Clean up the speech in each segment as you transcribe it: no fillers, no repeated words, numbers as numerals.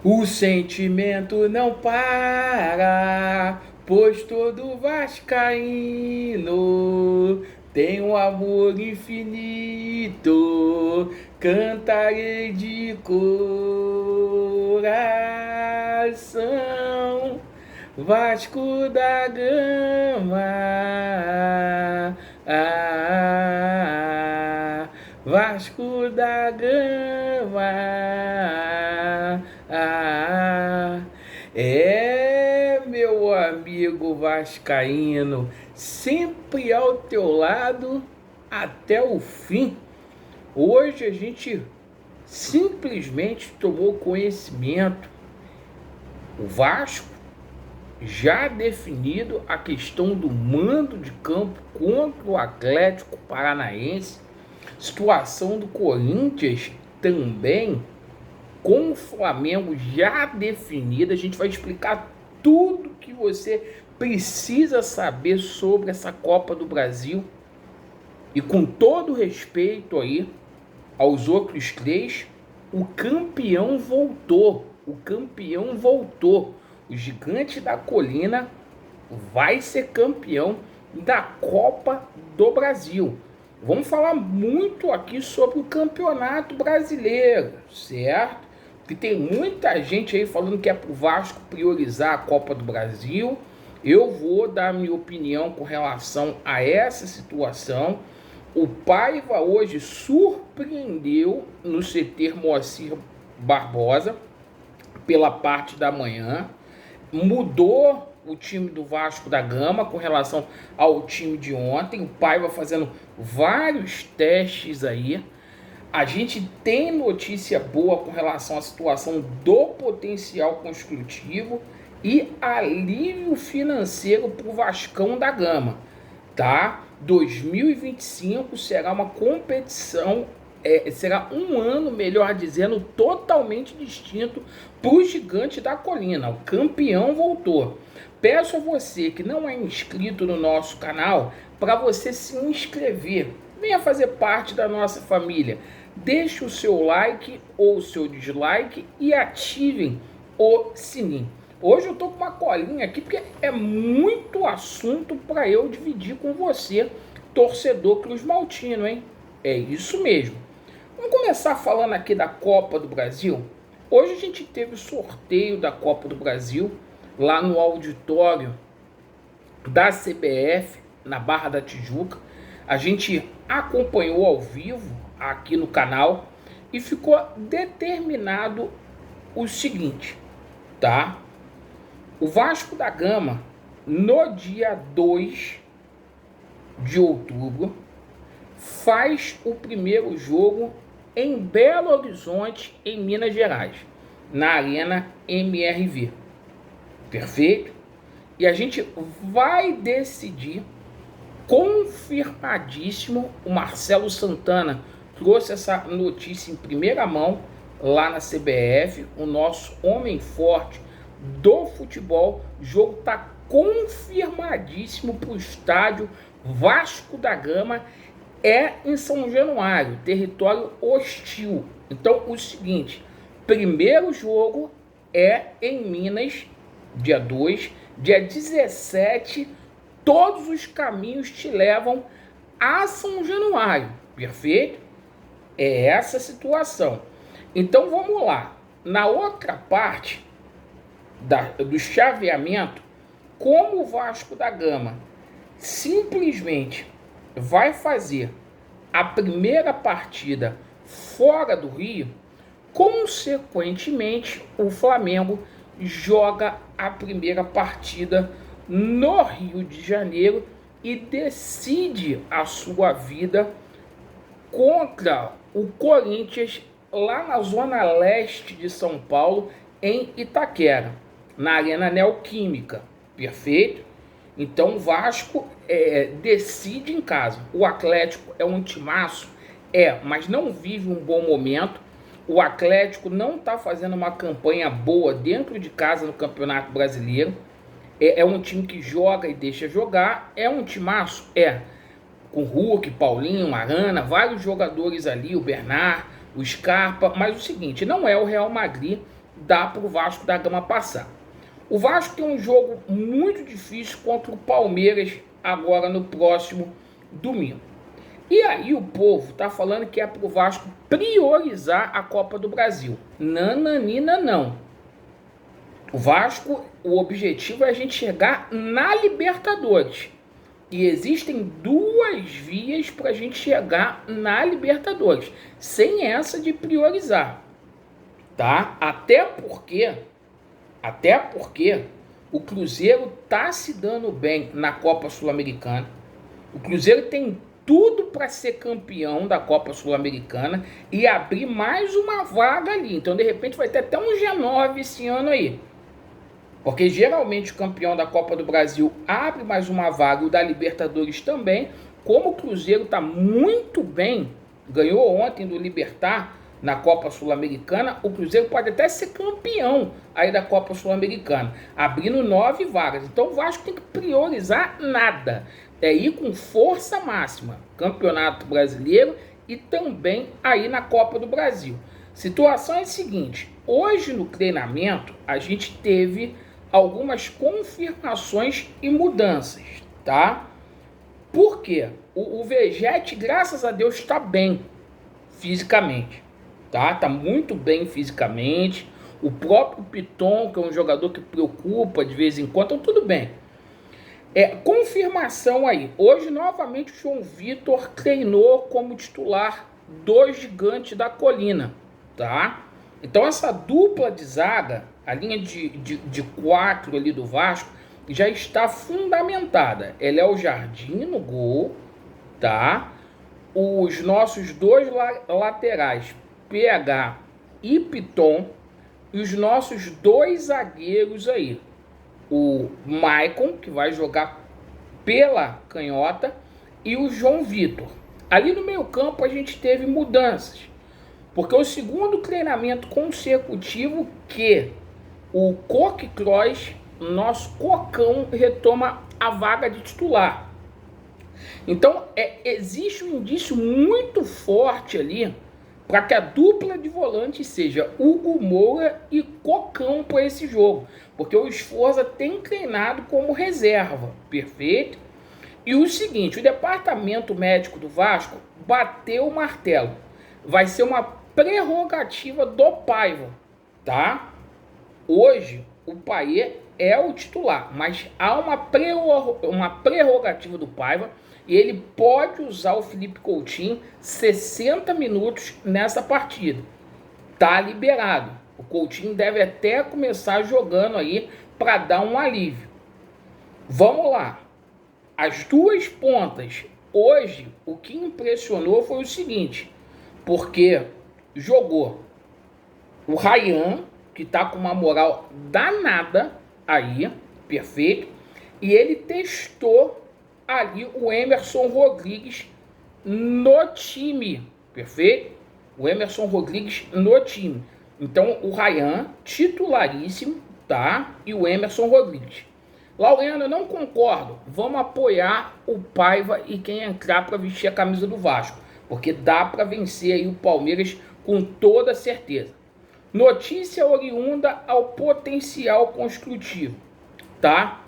O sentimento não para, pois todo vascaíno tem um amor infinito, cantarei de coração. Vasco da Gama, Vasco da Gama, meu amigo vascaíno, sempre ao teu lado até o fim. Hoje a gente simplesmente tomou conhecimento, o Vasco já definido a questão do mando de campo contra o Atlético Paranaense, situação do Corinthians também, com o Flamengo já definida. A gente vai explicar tudo que você precisa saber sobre essa Copa do Brasil, e com todo respeito aí aos outros três, o campeão voltou. O Gigante da Colina vai ser campeão da Copa do Brasil. Vamos falar muito aqui sobre o Campeonato Brasileiro, certo? Que tem muita gente aí falando que é pro Vasco priorizar a Copa do Brasil. Eu vou dar a minha opinião com relação a essa situação. O Paiva hoje surpreendeu no CT Moacir Barbosa pela parte da manhã. Mudou o time do Vasco da Gama com relação ao time de ontem. O Paiva fazendo vários testes aí. A gente tem notícia boa com relação à situação do potencial construtivo e alívio financeiro para o Vascão da Gama, tá? 2025 será uma competição, será um ano, melhor dizendo, totalmente distinto para o Gigante da Colina. O campeão voltou. Peço a você que não é inscrito no nosso canal para você se inscrever. Venha fazer parte da nossa família. Deixe o seu like ou o seu dislike e ativem o sininho. Hoje eu tô com uma colinha aqui porque é muito assunto para eu dividir com você, torcedor Cruz Maltino, hein? É isso mesmo. Vamos começar falando aqui da Copa do Brasil. Hoje a gente teve o sorteio da Copa do Brasil lá no auditório da CBF, na Barra da Tijuca. A gente acompanhou ao vivo aqui no canal e ficou determinado o seguinte, tá? O Vasco da Gama, no dia 2 de outubro, faz o primeiro jogo em Belo Horizonte, em Minas Gerais, na Arena MRV. Perfeito? E a gente vai decidir, confirmadíssimo, o Marcelo Santana trouxe essa notícia em primeira mão lá na CBF, o nosso homem forte do futebol. O jogo está confirmadíssimo para o estádio Vasco da Gama, é em São Januário, território hostil. Então, o seguinte, primeiro jogo é em Minas, dia 2, dia 17, todos os caminhos te levam a São Januário, perfeito? É essa a situação. Então, vamos lá. Na outra parte do chaveamento, como o Vasco da Gama simplesmente vai fazer a primeira partida fora do Rio, consequentemente o Flamengo joga a primeira partida no Rio de Janeiro e decide a sua vida contra o Corinthians lá na zona leste de São Paulo, em Itaquera, na Arena Neoquímica, perfeito? Então o Vasco decide em casa. O Atlético é um timaço, mas não vive um bom momento. O Atlético não está fazendo uma campanha boa dentro de casa no Campeonato Brasileiro. É um time que joga e deixa jogar. É um timaço? Com Hulk, Paulinho, Arana, vários jogadores ali, o Bernard, o Scarpa. Mas o seguinte, não é o Real Madrid dá para o Vasco da Gama passar. O Vasco tem um jogo muito difícil contra o Palmeiras agora no próximo domingo. E aí o povo tá falando que é para o Vasco priorizar a Copa do Brasil. Nananina não. O Vasco, o objetivo é a gente chegar na Libertadores. E existem duas vias para a gente chegar na Libertadores, sem essa de priorizar, tá? Até porque o Cruzeiro tá se dando bem na Copa Sul-Americana. O Cruzeiro tem tudo para ser campeão da Copa Sul-Americana e abrir mais uma vaga ali. Então, de repente, vai ter até um G9 esse ano aí. Porque geralmente o campeão da Copa do Brasil abre mais uma vaga, o da Libertadores também. Como o Cruzeiro está muito bem, ganhou ontem do Libertad na Copa Sul-Americana, o Cruzeiro pode até ser campeão aí da Copa Sul-Americana, abrindo 9 vagas. Então o Vasco tem que priorizar nada, é ir com força máxima, Campeonato Brasileiro e também aí na Copa do Brasil. Situação é a seguinte, hoje no treinamento a gente teve algumas confirmações e mudanças, tá? Por quê? O Vegete, graças a Deus, está bem fisicamente, tá? Tá muito bem fisicamente. O próprio Piton, que é um jogador que preocupa de vez em quando, então tudo bem. Confirmação aí. Hoje, novamente, o João Vitor treinou como titular do Gigante da Colina, tá? Então, essa dupla de zaga, a linha de 4 ali do Vasco, já está fundamentada. Ela é o Jardim no gol, tá? Os nossos dois laterais, PH e Piton, e os nossos dois zagueiros aí. O Maicon, que vai jogar pela canhota, e o João Vitor. Ali no meio campo a gente teve mudanças. Porque o segundo treinamento consecutivo que o Coque Kroos, nosso Cocão, retoma a vaga de titular. Então, existe um indício muito forte ali para que a dupla de volante seja Hugo Moura e Cocão para esse jogo. Porque o Sforza tem treinado como reserva, perfeito? E o seguinte, o departamento médico do Vasco bateu o martelo. Vai ser uma prerrogativa do Paiva, tá? Hoje, o Payet é o titular, mas há uma prerrogativa do Paiva e ele pode usar o Felipe Coutinho 60 minutos nessa partida. Tá liberado. O Coutinho deve até começar jogando aí para dar um alívio. Vamos lá. As duas pontas. Hoje, o que impressionou foi o seguinte, porque jogou o Ryan, que tá com uma moral danada aí, perfeito, e ele testou ali o Emerson Rodrigues no time, perfeito? O Emerson Rodrigues no time. Então, o Ryan, titularíssimo, tá? E o Emerson Rodrigues. Laureano, eu não concordo. Vamos apoiar o Paiva e quem entrar para vestir a camisa do Vasco, porque dá para vencer aí o Palmeiras com toda certeza. Notícia oriunda ao potencial construtivo, tá?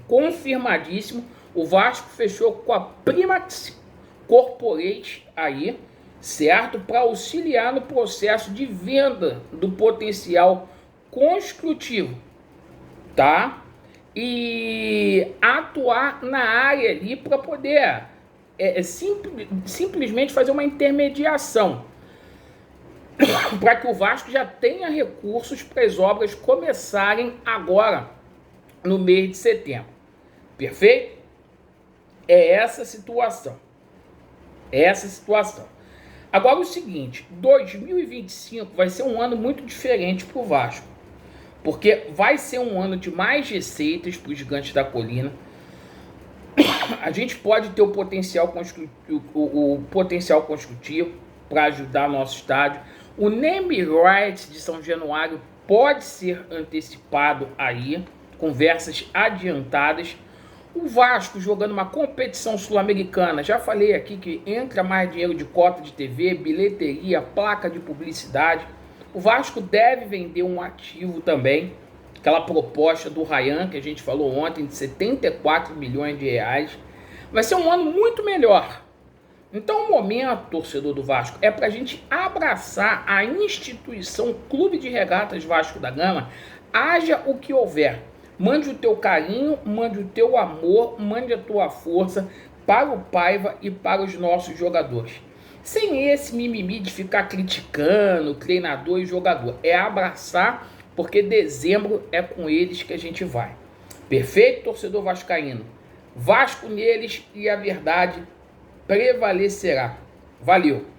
Confirmadíssimo, o Vasco fechou com a Primax Corporate aí, certo? Para auxiliar no processo de venda do potencial construtivo, tá? E atuar na área ali para poder simplesmente fazer uma intermediação para que o Vasco já tenha recursos para as obras começarem agora no mês de setembro. Perfeito? É essa situação. Agora o seguinte, 2025 vai ser um ano muito diferente para o Vasco, porque vai ser um ano de mais receitas para os Gigantes da Colina. A gente pode ter o potencial construtivo para ajudar nosso estádio. O name rights de São Januário pode ser antecipado aí, conversas adiantadas. O Vasco jogando uma competição sul-americana, já falei aqui que entra mais dinheiro de cota de TV, bilheteria, placa de publicidade. O Vasco deve vender um ativo também, aquela proposta do Ryan, que a gente falou ontem, de 74 milhões de reais. Vai ser um ano muito melhor. Então o momento, torcedor do Vasco, é para a gente abraçar a instituição Clube de Regatas Vasco da Gama, haja o que houver. Mande o teu carinho, mande o teu amor, mande a tua força para o Paiva e para os nossos jogadores. Sem esse mimimi de ficar criticando treinador e jogador. É abraçar, porque dezembro é com eles que a gente vai. Perfeito, torcedor vascaíno? Vasco neles e a verdade prevalecerá. Valeu!